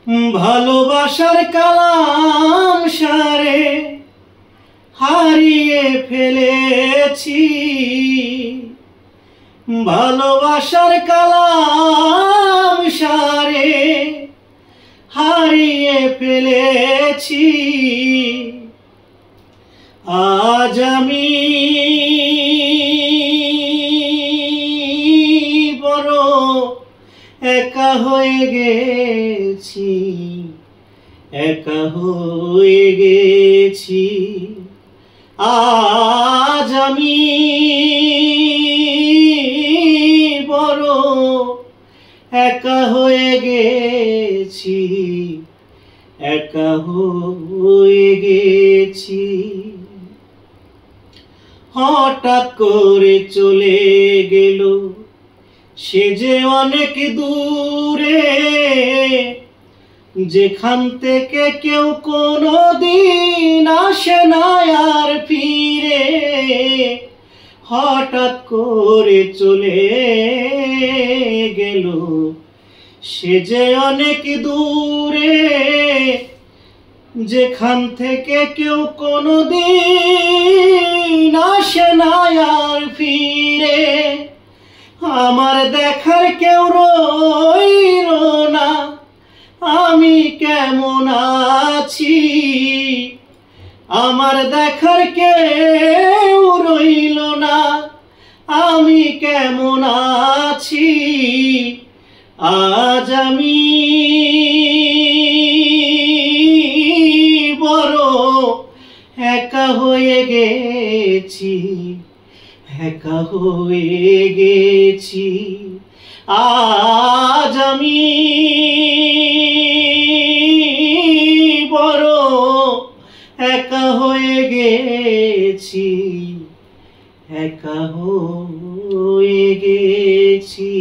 ভালোবাসার কালাম সারে হারিয়ে ফেলেছি, ভালোবাসার কালাম সারে হারিয়ে ফেলেছি। আজ আমি বড় একা হয়ে গেছি, একা হয়ে গেছি। আজ আমি বড় একা হয়ে গেছি, একা হয়ে গেছি। হঠাৎ করে চলে গেল সে যে অনেক দূরে, যেখান থেকে কেউ কোনোদিন আসে না আর ফিরে। হঠাৎ করে চলে গেল সে যে অনেক দূরে, যেখান থেকে কেউ কোনোদিন আসে না আর ফিরে। আমার দেখার কেউ রইল না, আমি কেমন আছি। আমার দেখার কেউ রইল না, আমি কেমন আছি। আজ আমি বড় একা হয়ে গেছি, একা হয়ে গেছি। আজ আমি বড় একা হয়ে গেছি, একা হয়ে গেছি।